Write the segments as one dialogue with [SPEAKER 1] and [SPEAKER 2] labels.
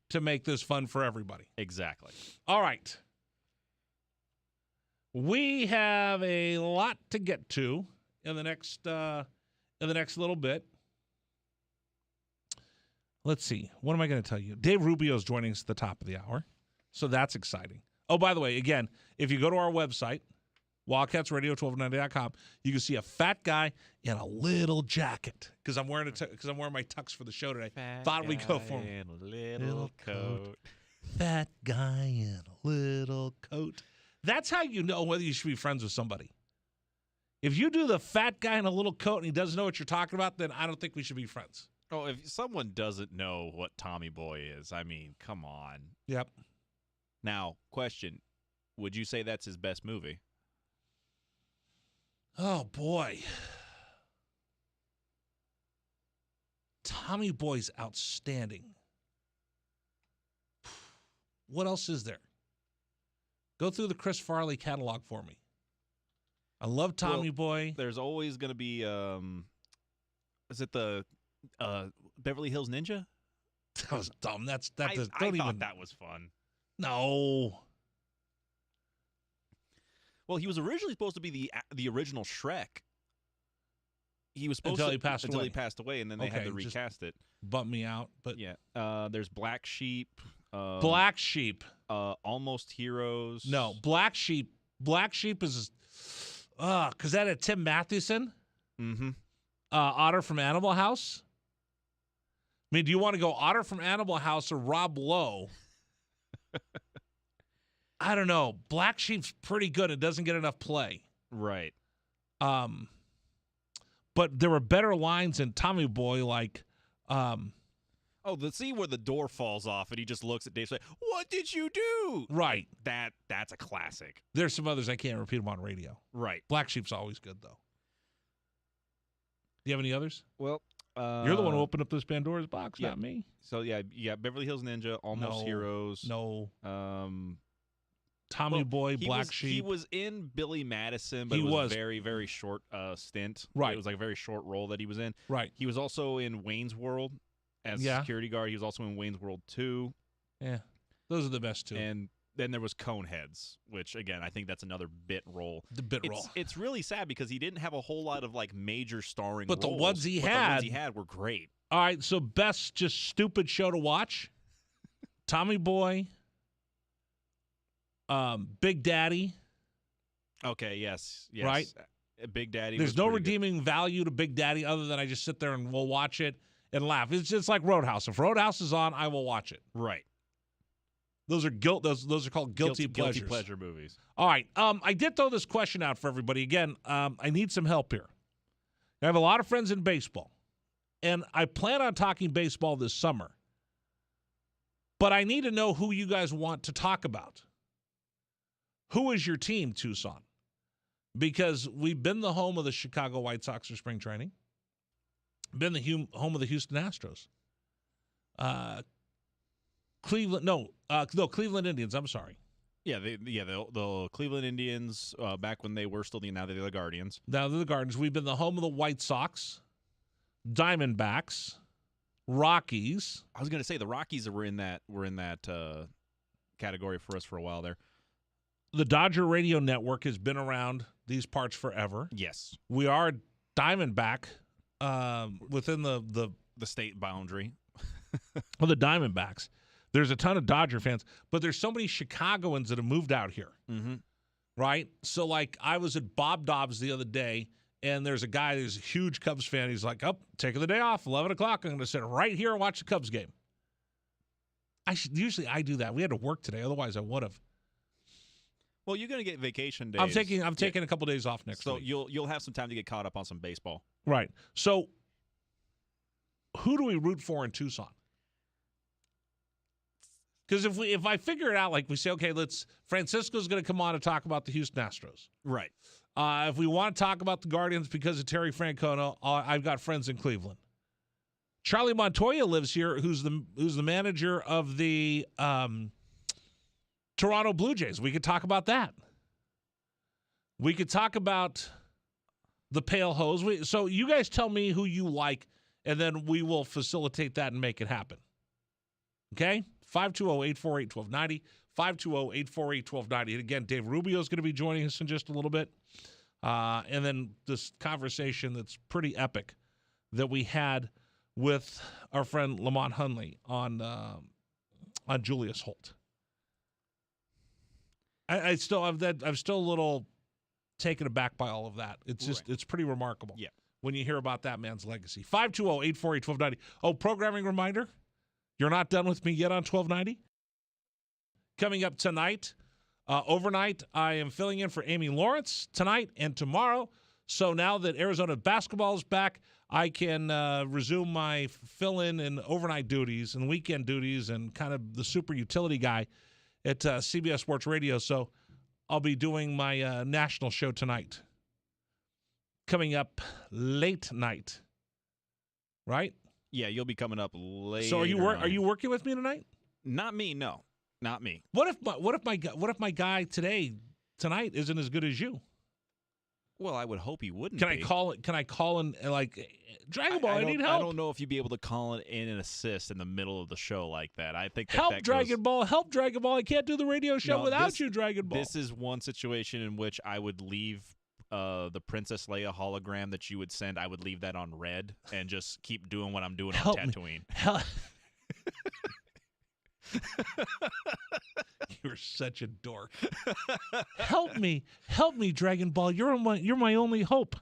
[SPEAKER 1] to make this fun for everybody.
[SPEAKER 2] Exactly.
[SPEAKER 1] All right. We have a lot to get to in the next little bit. Let's see. What am I going to tell you? Dave Rubio is joining us at the top of the hour, so that's exciting. Oh, by the way, again, if you go to our website, WildcatsRadio1290.com, you can see a fat guy in a little jacket because I'm wearing my tux for the show today. Thought we'd go for
[SPEAKER 2] in a little coat.
[SPEAKER 1] Fat guy in a little coat. That's how you know whether you should be friends with somebody. If you do the fat guy in a little coat and he doesn't know what you're talking about, then I don't think we should be friends.
[SPEAKER 2] Oh, if someone doesn't know what Tommy Boy is, I mean, come on.
[SPEAKER 1] Yep.
[SPEAKER 2] Now, question. Would you say that's his best movie?
[SPEAKER 1] Oh, boy. Tommy Boy's outstanding. What else is there? Go through the Chris Farley catalog for me. I love Tommy Boy.
[SPEAKER 2] There's always going to be, is it the Beverly Hills Ninja?
[SPEAKER 1] That was dumb. I
[SPEAKER 2] thought that was fun.
[SPEAKER 1] No.
[SPEAKER 2] Well, he was originally supposed to be the original Shrek. He was supposed
[SPEAKER 1] until he passed away,
[SPEAKER 2] and then they had to recast it.
[SPEAKER 1] Bummed me out, but
[SPEAKER 2] yeah. There's Black Sheep.
[SPEAKER 1] Black Sheep.
[SPEAKER 2] Almost Heroes.
[SPEAKER 1] No, Black Sheep. Black Sheep is, because that had Tim Mathewson.
[SPEAKER 2] Mm-hmm.
[SPEAKER 1] Otter from Animal House. I mean, do you want to go Otter from Animal House or Rob Lowe? I don't know. Black Sheep's pretty good. It doesn't get enough play.
[SPEAKER 2] Right.
[SPEAKER 1] But there were better lines in Tommy Boy, like,
[SPEAKER 2] the scene where the door falls off and he just looks at Dave and says, "What did you do?"
[SPEAKER 1] Right.
[SPEAKER 2] That's a classic.
[SPEAKER 1] There's some others I can't repeat them on radio.
[SPEAKER 2] Right.
[SPEAKER 1] Black Sheep's always good, though. Do you have any others?
[SPEAKER 2] Well,
[SPEAKER 1] you're the one who opened up this Pandora's box,
[SPEAKER 2] yeah.
[SPEAKER 1] Not me.
[SPEAKER 2] So yeah, Beverly Hills Ninja, Almost Heroes.
[SPEAKER 1] No.
[SPEAKER 2] Tommy
[SPEAKER 1] Boy, Black Sheep.
[SPEAKER 2] He was in Billy Madison, but it was a very, very short stint.
[SPEAKER 1] Right.
[SPEAKER 2] It was like a very short role that he was in.
[SPEAKER 1] Right.
[SPEAKER 2] He was also in Wayne's World as a security guard. He was also in Wayne's World 2.
[SPEAKER 1] Yeah. Those are the best two.
[SPEAKER 2] And then there was Coneheads, which, again, I think that's another bit role.
[SPEAKER 1] The bit role.
[SPEAKER 2] It's really sad because he didn't have a whole lot of, like, major starring
[SPEAKER 1] roles.
[SPEAKER 2] The ones he had were great.
[SPEAKER 1] All right, so best just stupid show to watch. Tommy Boy. Big Daddy.
[SPEAKER 2] Okay, yes.
[SPEAKER 1] Right?
[SPEAKER 2] Big Daddy.
[SPEAKER 1] There's no redeeming value to Big Daddy other than I just sit there and we'll watch it and laugh. It's just like Roadhouse. If Roadhouse is on, I will watch it.
[SPEAKER 2] Right.
[SPEAKER 1] Those are those are called guilty pleasures.
[SPEAKER 2] Guilty pleasure movies.
[SPEAKER 1] All right. I did throw this question out for everybody. Again, I need some help here. I have a lot of friends in baseball, and I plan on talking baseball this summer. But I need to know who you guys want to talk about. Who is your team, Tucson? Because we've been the home of the Chicago White Sox for spring training. Been the home of the Houston Astros. Cleveland Indians. I'm sorry.
[SPEAKER 2] Yeah, the Cleveland Indians back when they were still now they're the Guardians.
[SPEAKER 1] Now they're the Guardians. We've been the home of the White Sox, Diamondbacks, Rockies.
[SPEAKER 2] I was going to say the Rockies were in that category for us for a while there.
[SPEAKER 1] The Dodger radio network has been around these parts forever.
[SPEAKER 2] Yes,
[SPEAKER 1] we are Diamondback within the
[SPEAKER 2] state boundary.
[SPEAKER 1] Well, the Diamondbacks. There's a ton of Dodger fans, but there's so many Chicagoans that have moved out here, right? So, like, I was at Bob Dobbs the other day, and there's a guy who's a huge Cubs fan. He's like, taking the day off, 11 o'clock. I'm going to sit right here and watch the Cubs game. Usually I do that. We had to work today. Otherwise, I would have.
[SPEAKER 2] Well, you're going to get vacation days.
[SPEAKER 1] I'm taking a couple days off next week.
[SPEAKER 2] So you'll have some time to get caught up on some baseball.
[SPEAKER 1] Right. So who do we root for in Tucson? Because if I figure it out, like we say, okay, Francisco's going to come on and talk about the Houston Astros.
[SPEAKER 2] Right.
[SPEAKER 1] If we want to talk about the Guardians because of Terry Francona, I've got friends in Cleveland. Charlie Montoya lives here, who's the manager of the Toronto Blue Jays. We could talk about that. We could talk about the Pale Hose. So you guys tell me who you like, and then we will facilitate that and make it happen. Okay? 520-848-1290. 520-848-1290. And again, Dave Rubio is going to be joining us in just a little bit. And then this conversation that's pretty epic that we had with our friend Lamont Hunley on Julius Holt. I'm still a little taken aback by all of that. It's just It's pretty remarkable.
[SPEAKER 2] Yeah.
[SPEAKER 1] When you hear about that man's legacy. 520-848-1290. Oh, programming reminder. You're not done with me yet on 1290. Coming up tonight, overnight, I am filling in for Amy Lawrence tonight and tomorrow. So now that Arizona basketball is back, I can resume my fill-in and overnight duties and weekend duties and kind of the super utility guy at CBS Sports Radio. So I'll be doing my national show tonight. Coming up late night, right?
[SPEAKER 2] Yeah, you'll be coming up later.
[SPEAKER 1] So are you working with me tonight?
[SPEAKER 2] Not me, no. Not me.
[SPEAKER 1] What if my guy tonight isn't as good as you?
[SPEAKER 2] Well, I would hope he wouldn't.
[SPEAKER 1] Can I call in like Dragon Ball? I need help.
[SPEAKER 2] I don't know if you'd be able to call in and assist in the middle of the show like that. I think
[SPEAKER 1] help Dragon Ball. I can't do the radio show without you, Dragon Ball.
[SPEAKER 2] This is one situation in which I would leave the Princess Leia hologram that you would send. I would leave that on red and just keep doing what I'm doing on Tatooine.
[SPEAKER 1] You're such a dork. Help me, Dragon Ball. You're my only hope.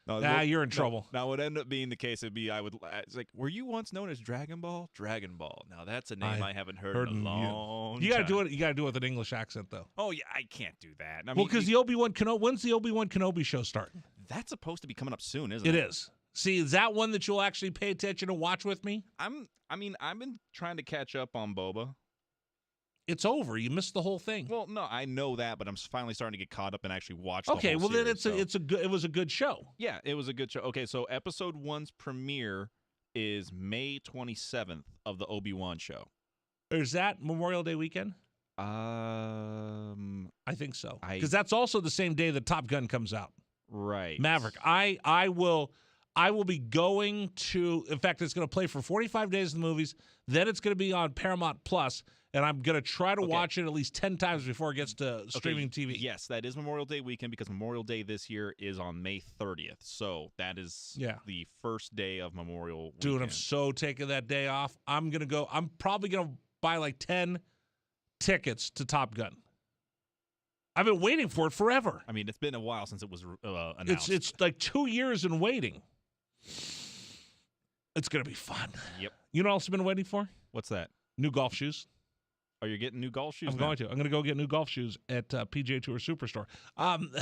[SPEAKER 2] No,
[SPEAKER 1] you're in trouble.
[SPEAKER 2] Now, what would end up being the case would be it's like, were you once known as Dragon Ball? Dragon Ball. Now that's a name I haven't heard in a long time.
[SPEAKER 1] You gotta do it. You gotta do it with an English accent, though.
[SPEAKER 2] Oh yeah, I can't do that. I mean,
[SPEAKER 1] well, because the Obi-Wan Kenobi. When's the Obi-Wan Kenobi show start?
[SPEAKER 2] That's supposed to be coming up soon, isn't it?
[SPEAKER 1] It is. See, is that one that you'll actually pay attention and watch with me?
[SPEAKER 2] I've been trying to catch up on Boba.
[SPEAKER 1] It's over. You missed the whole thing.
[SPEAKER 2] Well, no, I know that, but I'm finally starting to get caught up and actually watch the whole
[SPEAKER 1] series. Then it was a good show.
[SPEAKER 2] Yeah, it was a good show. Okay, so episode 1's premiere is May 27th of the Obi-Wan show.
[SPEAKER 1] Is that Memorial Day weekend?
[SPEAKER 2] I
[SPEAKER 1] think so. Because that's also the same day that Top Gun comes out.
[SPEAKER 2] Right.
[SPEAKER 1] Maverick. I will be going to, in fact, it's going to play for 45 days in the movies. Then it's going to be on Paramount Plus, and I'm going to try to watch it at least 10 times before it gets to streaming TV.
[SPEAKER 2] Yes, that is Memorial Day weekend because Memorial Day this year is on May 30th. So that is the first day of Memorial weekend.
[SPEAKER 1] Dude, I'm so taking that day off. I'm probably going to buy like 10 tickets to Top Gun. I've been waiting for it forever.
[SPEAKER 2] I mean, it's been a while since it was announced.
[SPEAKER 1] It's like 2 years in waiting. It's going to be fun.
[SPEAKER 2] Yep.
[SPEAKER 1] You know what else I've been waiting for?
[SPEAKER 2] What's that?
[SPEAKER 1] New golf shoes.
[SPEAKER 2] Are you getting new golf shoes?
[SPEAKER 1] I'm going to go get new golf shoes at PGA Tour Superstore.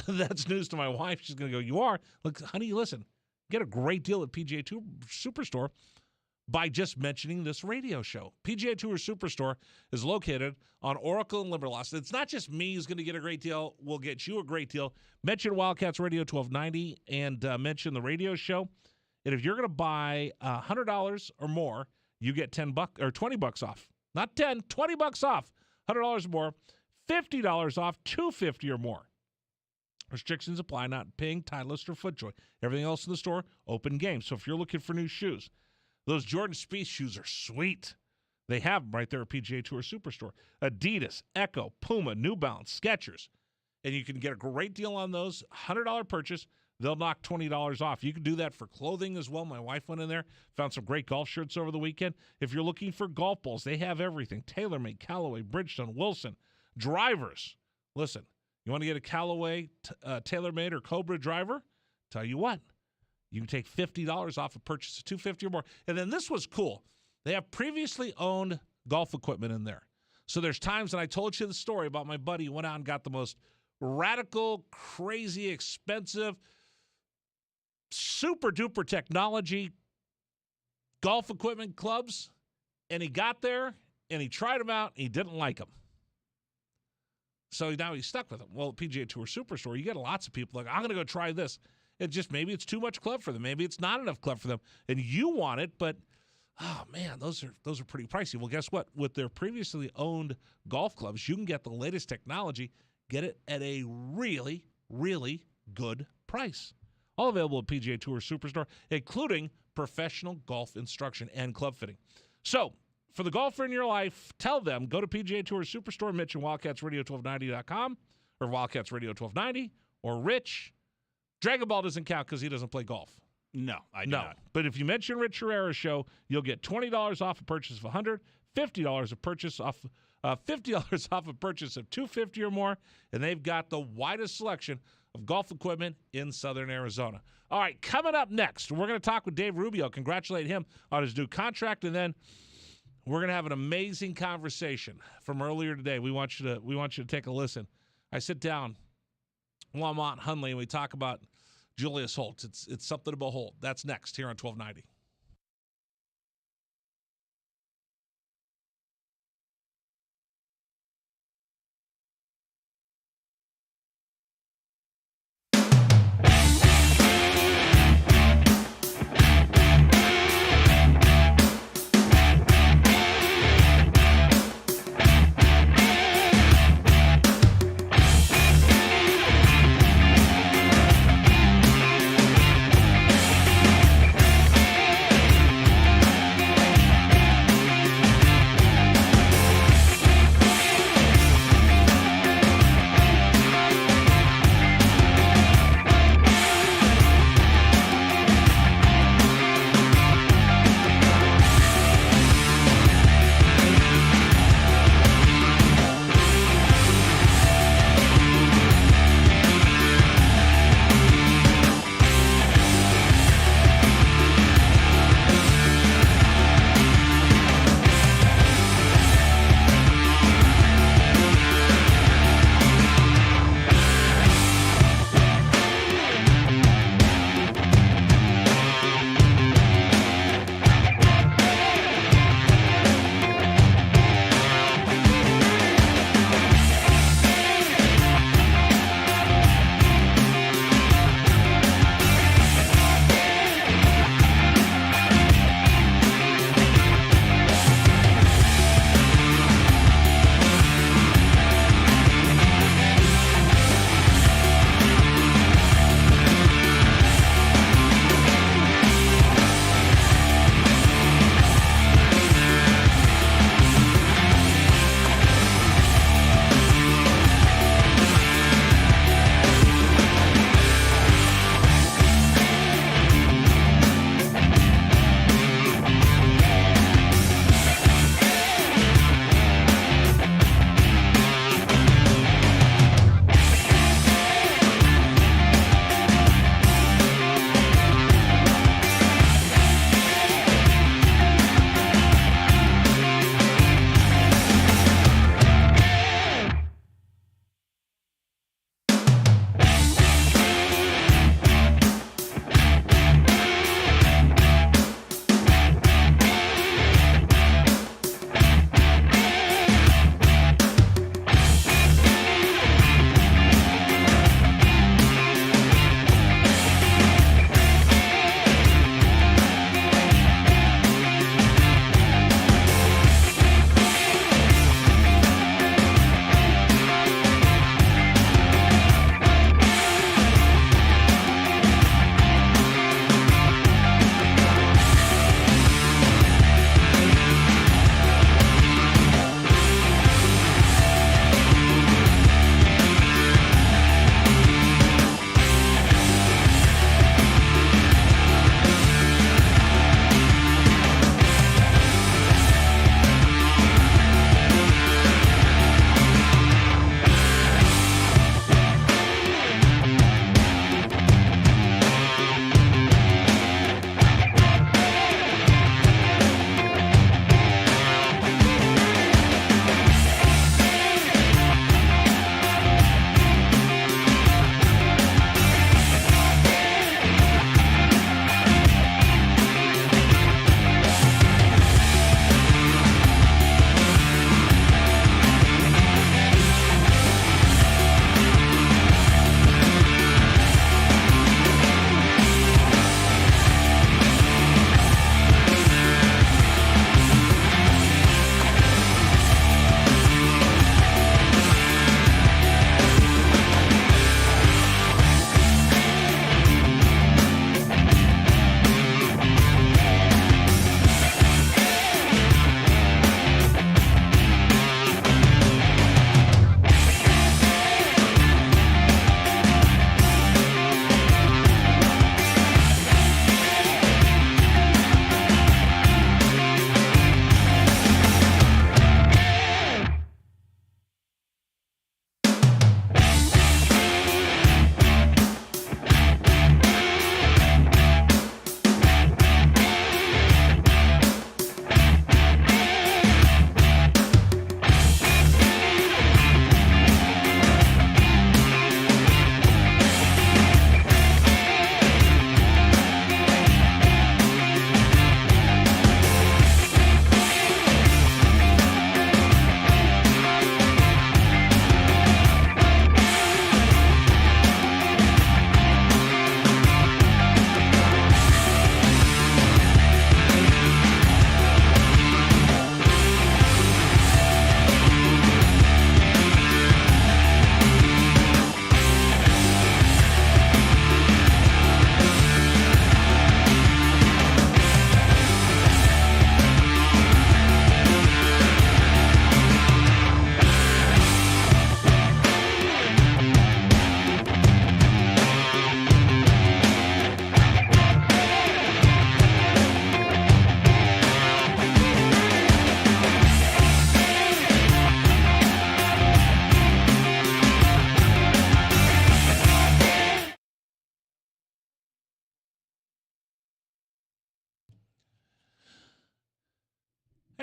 [SPEAKER 1] That's news to my wife. She's going to go, you are? Look, honey, listen, get a great deal at PGA Tour Superstore by just mentioning this radio show. PGA Tour Superstore is located on Oracle and Limberlost. It's not just me who's going to get a great deal. We'll get you a great deal. Mention Wildcats Radio 1290 and mention the radio show. And if you're going to buy $100 or more, you get $10 or $20 off. Not 10, $20 off. $100 or more, $50 off, $250 or more. Restrictions apply, not paying Titleist or FootJoy. Everything else in the store, open game. So if you're looking for new shoes, those Jordan Spieth shoes are sweet. They have them right there at PGA Tour Superstore. Adidas, Echo, Puma, New Balance, Skechers. And you can get a great deal on those. $100 purchase, they'll knock $20 off. You can do that for clothing as well. My wife went in there, found some great golf shirts over the weekend. If you're looking for golf balls, they have everything. TaylorMade, Callaway, Bridgestone, Wilson. Drivers. Listen, you want to get a Callaway, TaylorMade, or Cobra driver? Tell you what, you can take $50 off a purchase of $250 or more. And then this was cool. They have previously owned golf equipment in there. So there's times, and I told you the story about my buddy who went out and got the most radical, crazy, expensive, super-duper technology golf equipment clubs, and he got there, and he tried them out, and he didn't like them. So now he's stuck with them. Well, at PGA Tour Superstore, you get lots of people like, I'm going to go try this. Maybe it's too much club for them. Maybe it's not enough club for them. And you want it, but, oh, man, those are pretty pricey. Well, guess what? With their previously owned golf clubs, you can get the latest technology, get it at a really, really good price. All available at PGA Tour Superstore, including professional golf instruction and club fitting. So, for the golfer in your life, tell them, go to PGA Tour Superstore, Mitch and WildcatsRadio1290.com or Wildcats Radio 1290 or Rich. Dragon Ball doesn't count because he doesn't play golf.
[SPEAKER 2] No, I do not.
[SPEAKER 1] But if you mention Rich Herrera's show, you'll get $20 off a purchase of $100, $50 a purchase off $50 off a purchase of $250 or more, and they've got the widest selection of golf equipment in Southern Arizona. All right, coming up next, we're going to talk with Dave Rubio, congratulate him on his new contract, and then we're going to have an amazing conversation from earlier today. We want you to take a listen. I sit down Lamont Hunley and we talk about Julius Holtz. It's something to behold. That's next here on 1290.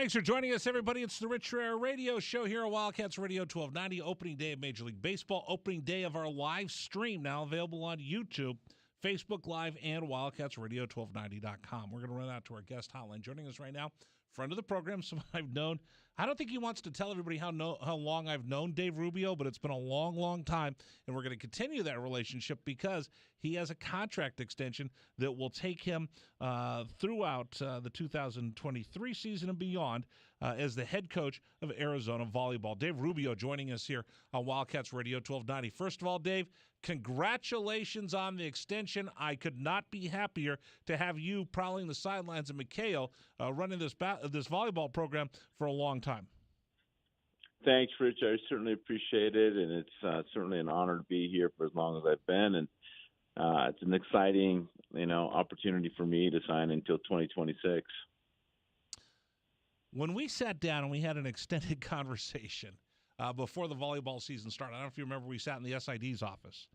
[SPEAKER 1] Thanks for joining us, everybody. It's the Rich Rare Radio Show here on Wildcats Radio 1290, opening day of Major League Baseball, opening day of our live stream, now available on YouTube, Facebook Live, and WildcatsRadio1290.com. We're going to run out to our guest hotline. Joining us right now, friend of the program, someone I've known. I don't think he wants to tell everybody how long I've known Dave Rubio, but it's been a long, long time, and we're going to continue that relationship because he has a contract extension that will take him throughout the 2023 season and beyond as the head coach of Arizona Volleyball. Dave Rubio joining us here on Wildcats Radio 1290. First of all, Dave, congratulations on the extension. I could not be happier to have you prowling the sidelines of McHale running this volleyball program for a long time.
[SPEAKER 3] Thanks, Rich. I certainly appreciate it, and it's certainly an honor to be here for as long as I've been. And it's an exciting, opportunity for me to sign until 2026.
[SPEAKER 1] When we sat down and we had an extended conversation before the volleyball season started, I don't know if you remember, we sat in the SID's office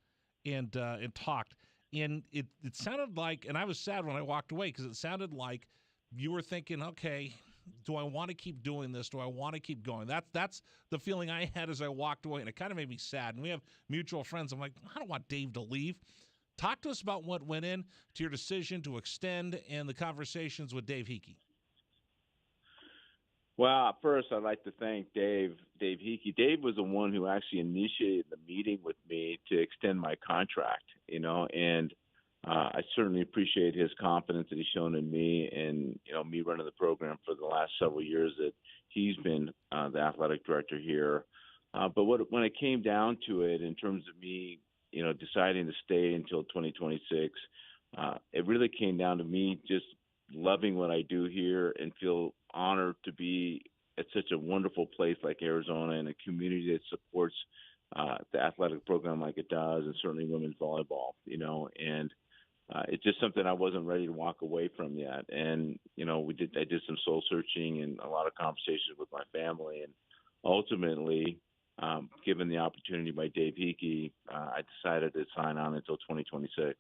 [SPEAKER 1] and talked, and it sounded like, and I was sad when I walked away because it sounded like you were thinking, okay, do I want to keep doing this? Do I want to keep going? That's the feeling I had as I walked away, and it kind of made me sad. And we have mutual friends. I'm like, I don't want Dave to leave. Talk to us about what went in to your decision to extend and the conversations with Dave Hickey.
[SPEAKER 3] Well, first, I'd like to thank Dave Hickey. Dave was the one who actually initiated the meeting with me to extend my contract, and I certainly appreciate his confidence that he's shown in me and, me running the program for the last several years that he's been the athletic director here. But when it came down to it, in terms of me, deciding to stay until 2026, it really came down to me just loving what I do here and feel honored to be at such a wonderful place like Arizona and a community that supports the athletic program like it does, and certainly women's volleyball, and it's just something I wasn't ready to walk away from yet. And, I did some soul searching and a lot of conversations with my family, and ultimately, given the opportunity by Dave Hickey, I decided to sign on until 2026.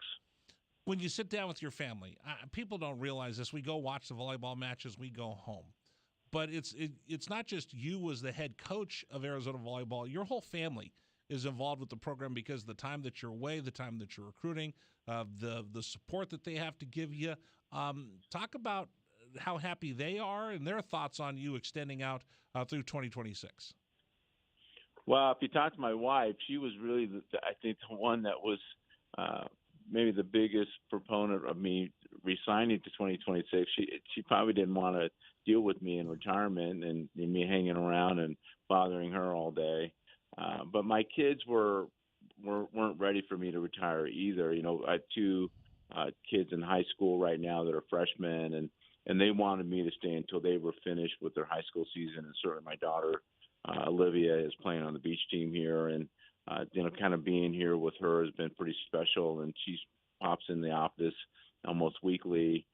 [SPEAKER 1] When you sit down with your family, people don't realize this. We go watch the volleyball matches, we go home. But it's not just you as the head coach of Arizona Volleyball. Your whole family is involved with the program because the time that you're away, the time that you're recruiting, the support that they have to give you. Talk about how happy they are and their thoughts on you extending out through 2026.
[SPEAKER 3] Well, if you talk to my wife, she was really, I think, the one that was maybe the biggest proponent of me resigning to 2026. She probably didn't want to deal with me in retirement and me hanging around and bothering her all day. But my kids weren't ready for me to retire either. I have two kids in high school right now that are freshmen, and they wanted me to stay until they were finished with their high school season. And certainly my daughter, Olivia, is playing on the beach team here, and kind of being here with her has been pretty special. And she pops in the office almost weekly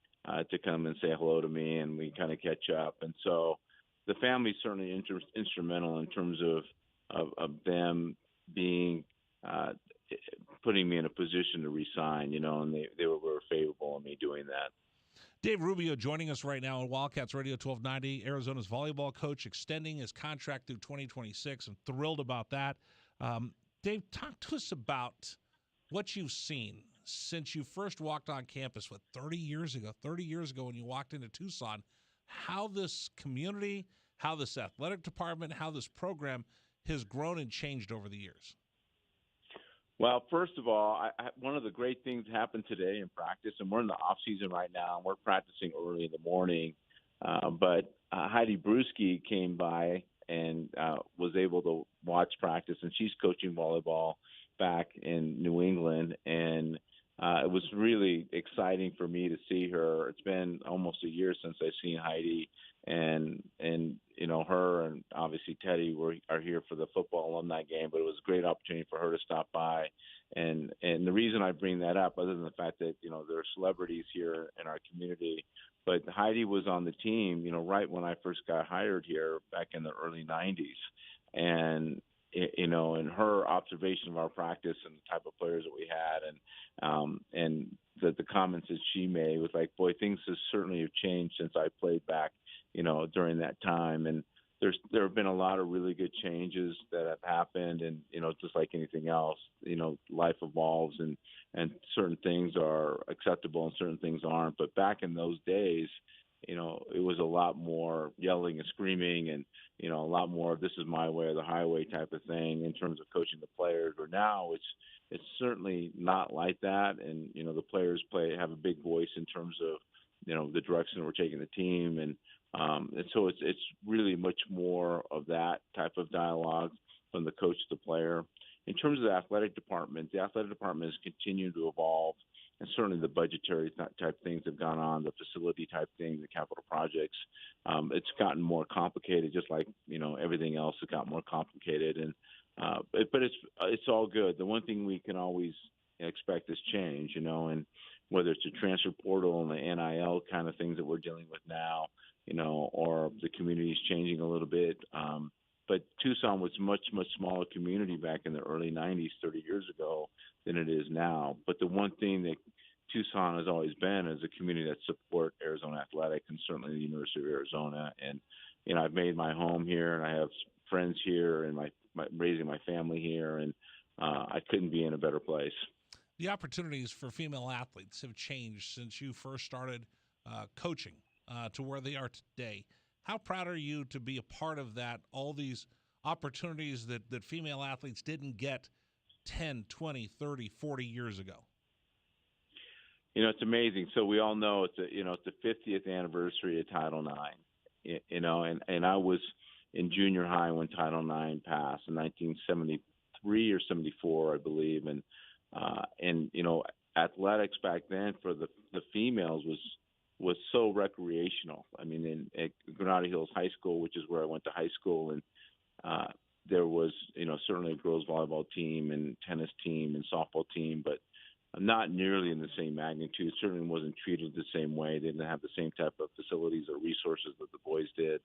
[SPEAKER 3] to come and say hello to me, and we kind of catch up. And so the family's certainly instrumental in terms of them being putting me in a position to resign, and they were very favorable in me doing that.
[SPEAKER 1] Dave Rubio joining us right now on Wildcats Radio 1290, Arizona's volleyball coach, extending his contract through 2026. I'm thrilled about that. Dave, talk to us about what you've seen since you first walked on campus, 30 years ago when you walked into Tucson, how this community, how this athletic department, how this program has grown and changed over the years.
[SPEAKER 3] Well, first of all, one of the great things happened today in practice, and we're in the off season right now, and we're practicing early in the morning. But Heidi Bruschi came by and was able to watch practice, and she's coaching volleyball back in New England. And it was really exciting for me to see her. It's been almost a year since I've seen Heidi, and her and obviously Teddy are here for the football alumni game, but it was a great opportunity for her to stop by. And the reason I bring that up, other than the fact that, there are celebrities here in our community, but Heidi was on the team, right when I first got hired here back in the early 90s. And, and her observation of our practice and the type of players that we had, and the comments that she made was like, boy, things have certainly changed since I played back during that time. And there have been a lot of really good changes that have happened, and just like anything else, life evolves, and certain things are acceptable and certain things aren't. But back in those days, it was a lot more yelling and screaming, and a lot more "this is my way or the highway" type of thing in terms of coaching the players. Or now it's certainly not like that, and the players have a big voice in terms of the direction we're taking the team, and so it's really much more of that type of dialogue from the coach to the player. In terms of the athletic department has continued to evolve, and certainly the budgetary type things have gone on, the facility type things, the capital projects. It's gotten more complicated, just like everything else has got more complicated, and but it's all good. The one thing we can always expect is change, and whether it's a transfer portal and the NIL kind of things that we're dealing with now, or the community is changing a little bit. But Tucson was much smaller community back in the early 90s, 30 years ago, than it is now. But the one thing that Tucson has always been is a community that support Arizona athletics, and certainly the University of Arizona. And, I've made my home here, and I have friends here, and my raising my family here, and I couldn't be in a better place.
[SPEAKER 1] The opportunities for female athletes have changed since you first started coaching to where they are today. How proud are you to be a part of that, all these opportunities that female athletes didn't get 10, 20, 30, 40 years ago?
[SPEAKER 3] It's amazing. So we all know it's the 50th anniversary of Title IX, and I was in junior high when Title IX passed in 1973 or 74, I believe. And athletics back then for the females was so recreational. I mean, at Granada Hills High School, which is where I went to high school, and there was, certainly a girls volleyball team and tennis team and softball team, but not nearly in the same magnitude. Certainly wasn't treated the same way. They didn't have the same type of facilities or resources that the boys did.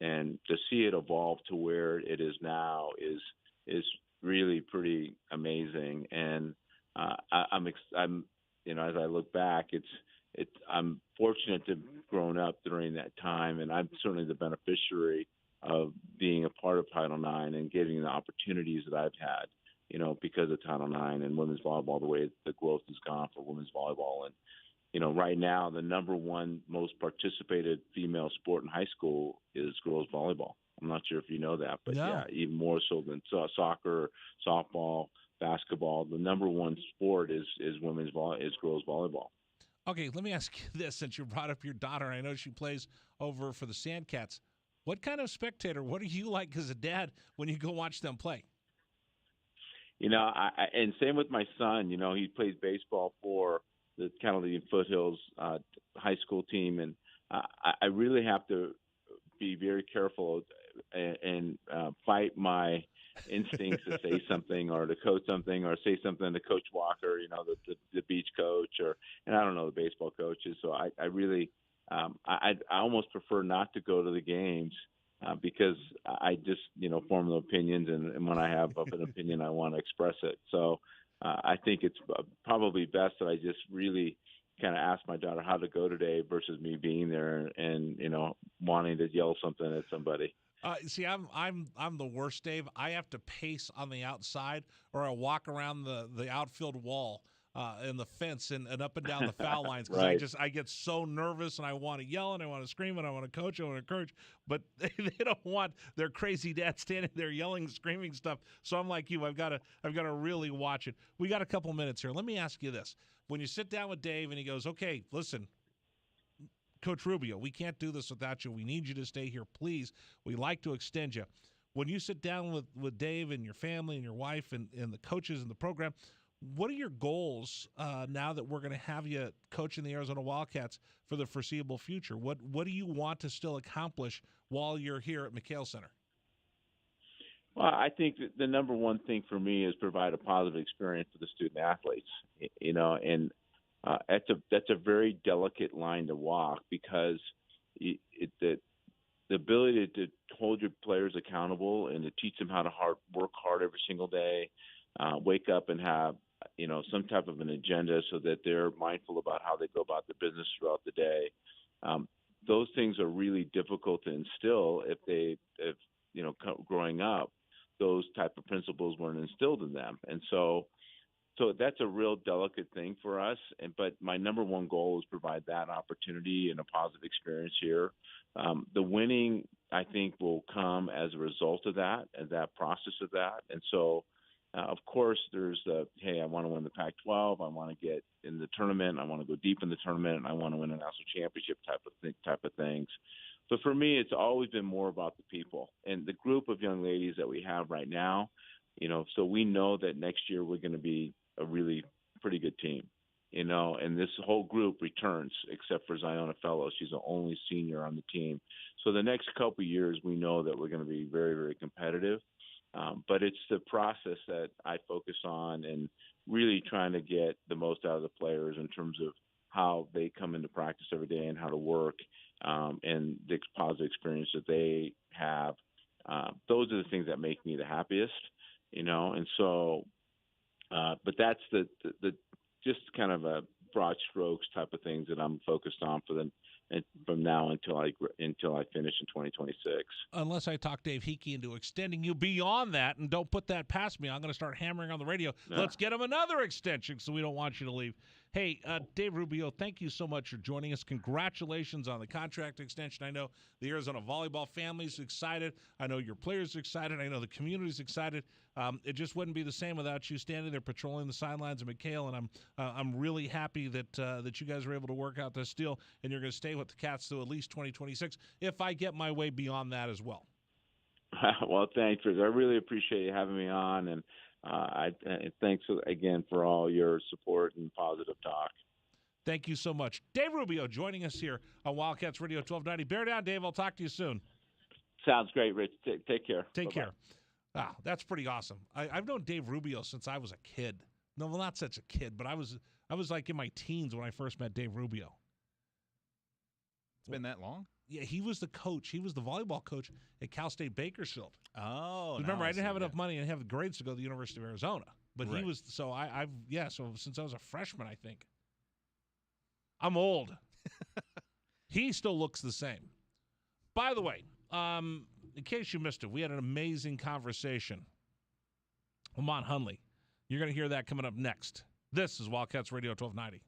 [SPEAKER 3] And to see it evolve to where it is now is really pretty amazing. And I'm as I look back, I'm fortunate to have grown up during that time, and I'm certainly the beneficiary of being a part of Title IX and getting the opportunities that I've had, because of Title IX and women's volleyball, the way the growth has gone for women's volleyball. And, right now, the number one most participated female sport in high school is girls volleyball. I'm not sure if you know that, but
[SPEAKER 1] No.
[SPEAKER 3] yeah, even more so than soccer, softball, basketball. The number one sport is girls volleyball.
[SPEAKER 1] Okay, let me ask you this, since you brought up your daughter. I know she plays over for the Sandcats. What kind of spectator, what are you like as a dad when you go watch them play?
[SPEAKER 3] And same with my son. He plays baseball for the Catalina Foothills high school team, and I really have to be very careful and fight my instincts to say something or to coach something or say something to Coach Walker, the beach coach, and I don't know the baseball coaches. So I really I almost prefer not to go to the games because I just form the opinions, and when I have an opinion, I want to express it. So I think it's probably best that I just really kind of ask my daughter how to go today versus me being there and wanting to yell something at somebody.
[SPEAKER 1] See, I'm the worst, Dave. I have to pace on the outside, or I walk around the outfield wall and the fence and up and down the foul lines, because
[SPEAKER 3] Right.
[SPEAKER 1] I get so nervous, and I want to yell and I want to scream and I want to coach, I want to encourage, but they don't want their crazy dad standing there yelling, screaming stuff. So I'm like you. I've got to really watch it. We got a couple minutes here. Let me ask you this: when you sit down with Dave and he goes, "Okay, listen, Coach Rubio, we can't do this without you. We need you to stay here, please. We like to extend you." When you sit down with Dave and your family and your wife and the coaches and the program, what are your goals now that we're going to have you coaching the Arizona Wildcats for the foreseeable future? What do you want to still accomplish while you're here at McHale Center?
[SPEAKER 3] Well, I think that the number one thing for me is provide a positive experience for the student athletes, and that's a very delicate line to walk, because the ability to hold your players accountable and to teach them how to work hard every single day, wake up and have some type of an agenda so that they're mindful about how they go about the business throughout the day. those things are really difficult to instill if growing up, those type of principles weren't instilled in them. And so that's a real delicate thing for us. But my number one goal is provide that opportunity and a positive experience here. The winning, I think, will come as a result of that and that process of that. And so, of course, there's hey, I want to win the Pac-12. I want to get in the tournament. I want to go deep in the tournament. And I want to win a national championship type of things. But for me, it's always been more about the people and the group of young ladies that we have right now. So we know that next year we're going to be a really pretty good team, and this whole group returns except for Ziona Fellows. She's the only senior on the team. So the next couple of years, we know that we're going to be very, very competitive. But it's the process that I focus on and really trying to get the most out of the players in terms of how they come into practice every day and how to work, and the positive experience that they have. Those are the things that make me the happiest, and so, but that's the just kind of a broad strokes type of things that I'm focused on from now until I finish in 2026.
[SPEAKER 1] Unless I talk Dave Hickey into extending you beyond that, and don't put that past me, I'm going to start hammering on the radio. Yeah. Let's get him another extension, so we don't want you to leave. Hey, Dave Rubio, thank you so much for joining us. Congratulations on the contract extension. I know the Arizona volleyball family is excited. I know your players are excited. I know the community is excited. It just wouldn't be the same without you standing there patrolling the sidelines of McHale, and I'm really happy that you guys were able to work out this deal, and you're going to stay with the Cats through at least 2026, if I get my way beyond that as well.
[SPEAKER 3] Well, thanks, Chris. I really appreciate you having me on, and thanks again for all your support and positive talk.
[SPEAKER 1] Thank you so much. Dave Rubio joining us here on Wildcats Radio 1290. Bear down, Dave. I'll talk to you soon.
[SPEAKER 3] Sounds great, Rich. Take care.
[SPEAKER 1] Take
[SPEAKER 3] Bye-bye.
[SPEAKER 1] care. Wow, that's pretty awesome. I've known Dave Rubio since I was a kid. No, well, not such a kid, but I was like in my teens when I first met Dave Rubio.
[SPEAKER 2] It's been that long?
[SPEAKER 1] Yeah, he was the coach. He was the volleyball coach at Cal State Bakersfield.
[SPEAKER 2] Oh,
[SPEAKER 1] remember, I didn't have enough money and have the grades to go to the University of Arizona. But
[SPEAKER 2] right.
[SPEAKER 1] He was, so so since I was a freshman, I think. I'm old. He still looks the same. By the way, in case you missed it, we had an amazing conversation. Lamont Hunley. You're going to hear that coming up next. This is Wildcats Radio 1290.